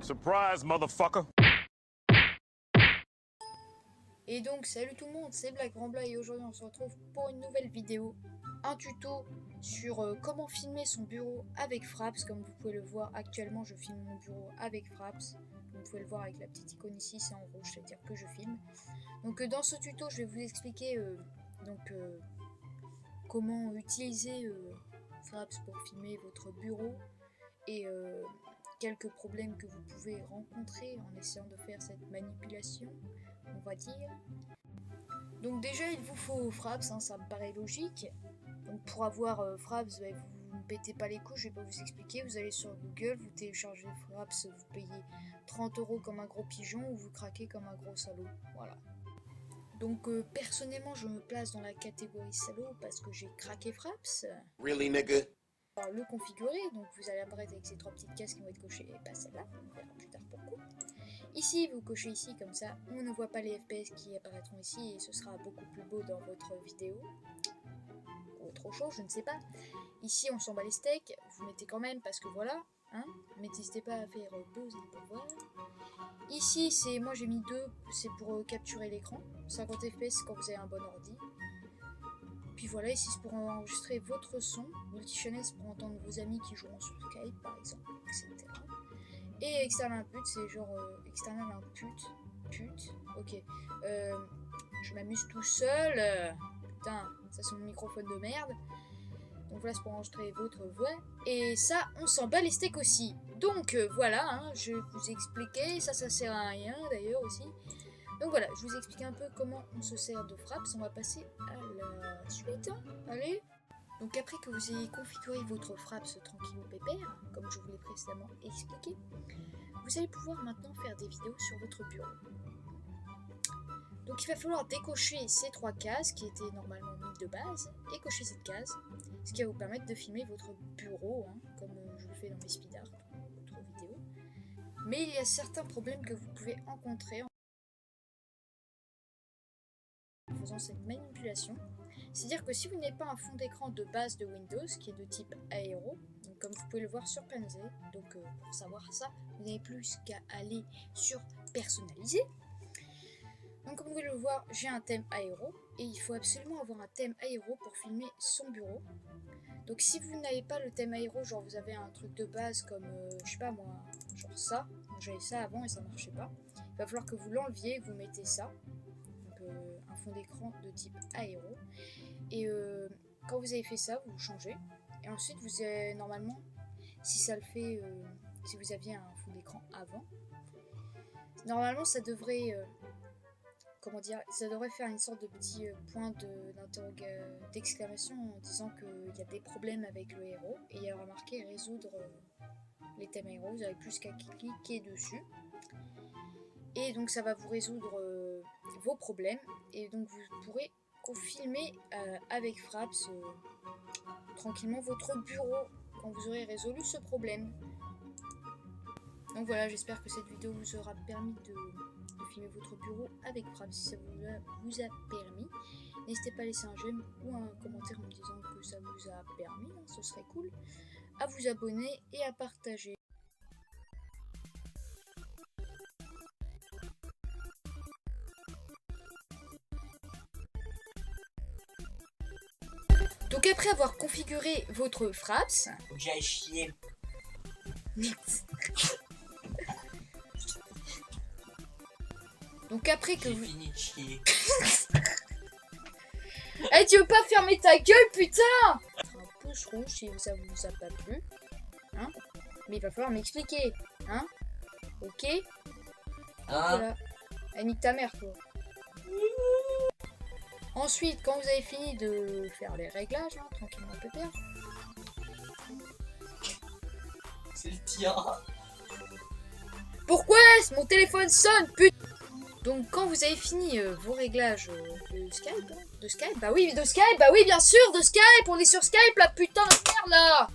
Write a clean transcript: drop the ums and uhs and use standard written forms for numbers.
Surprise, motherfucker. Et donc salut tout le monde, c'est Black Rambla et aujourd'hui on se retrouve pour une nouvelle vidéo. Un tuto sur comment filmer son bureau avec Fraps. Comme vous pouvez le voir actuellement je filme mon bureau avec Fraps. Vous pouvez le voir avec la petite icône ici, c'est en rouge, c'est-à-dire que je filme. Donc dans ce tuto je vais vous expliquer comment utiliser Fraps pour filmer votre bureau. Et quelques problèmes que vous pouvez rencontrer en essayant de faire cette manipulation, on va dire. Donc déjà il vous faut Fraps, ça me paraît logique. Donc pour avoir Fraps, vous ne pétez pas les couilles, je vais pas vous expliquer. Vous allez sur Google, vous téléchargez Fraps, vous payez 30 € comme un gros pigeon ou vous craquez comme un gros salaud. Voilà. Donc personnellement je me place dans la catégorie salaud parce que j'ai craqué Fraps. Really, nigga? Le configurer, donc vous allez apparaître avec ces trois petites cases qui vont être cochées et pas celle-là, on verra plus tard pourquoi. Ici, vous cochez ici comme ça, on ne voit pas les FPS qui apparaîtront ici et ce sera beaucoup plus beau dans votre vidéo. Ou autre chose, je ne sais pas. Ici, on s'en bat les steaks, vous mettez quand même parce que voilà, hein, mais n'hésitez pas à faire pause pour voir. Ici, c'est moi j'ai mis 2, c'est pour capturer l'écran, 50 FPS quand vous avez un bon ordi. Puis voilà, ici c'est pour enregistrer votre son, multichannel c'est pour entendre vos amis qui joueront sur Skype par exemple, etc. Et external input c'est genre external input, ok. Je m'amuse tout seul, putain, ça c'est mon microphone de merde. Donc voilà, c'est pour enregistrer votre voix. Et ça, on s'en bat les steaks aussi. Donc voilà, hein, je vous ai expliqué, ça sert à rien d'ailleurs aussi. Donc voilà, je vous explique un peu comment on se sert de Fraps. On va passer à la suite. Allez. Donc après que vous ayez configuré votre Fraps tranquille ou pépère, comme je vous l'ai précédemment expliqué, vous allez pouvoir maintenant faire des vidéos sur votre bureau. Donc il va falloir décocher ces 3 cases qui étaient normalement mises de base et cocher cette case, ce qui va vous permettre de filmer votre bureau, hein, comme je le fais dans mes speed art, d'autres vidéos. Mais il y a certains problèmes que vous pouvez rencontrer en faisant cette manipulation. C'est-à-dire que si vous n'avez pas un fond d'écran de base de Windows qui est de type aéro, donc comme vous pouvez le voir sur Panzer, donc pour savoir ça, vous n'avez plus qu'à aller sur personnaliser. Donc comme vous pouvez le voir, j'ai un thème aéro et il faut absolument avoir un thème aéro pour filmer son bureau. Donc si vous n'avez pas le thème aéro, genre vous avez un truc de base comme, je sais pas moi, genre ça, j'avais ça avant et ça marchait pas, il va falloir que vous l'enleviez et que vous mettez ça. Un fond d'écran de type aéro et quand vous avez fait ça vous changez et ensuite vous avez normalement, si ça le fait, si vous aviez un fond d'écran avant, normalement ça devrait comment dire, ça devrait faire une sorte de petit point d'exclamation en disant qu'il y a des problèmes avec le héros et il y aura marqué résoudre les thèmes héros. Vous n'avez plus qu'à cliquer dessus et donc ça va vous résoudre vos problèmes et donc vous pourrez filmer avec Fraps tranquillement votre bureau quand vous aurez résolu ce problème. Donc voilà, j'espère que cette vidéo vous aura permis de filmer votre bureau avec Fraps. Si ça vous a permis, n'hésitez pas à laisser un j'aime ou un commentaire en me disant que ça vous a permis, hein, ce serait cool, à vous abonner et à partager. Donc après avoir configuré votre Fraps, Faut que j'aille chier. donc après que J'ai vous... fini de chier. Eh, tu veux pas fermer ta gueule, putain! Un pouce rouge si ça vous a pas plu, hein? Mais il va falloir m'expliquer, hein? Ok? Voilà. Eh, nique ta mère, toi. Ensuite, quand vous avez fini de faire les réglages, hein, tranquillement pépère. C'est le tien. Pourquoi mon téléphone sonne, putain? Donc quand vous avez fini vos réglages de Skype, bah oui, bien sûr, de Skype, on est sur Skype là, putain de merde là.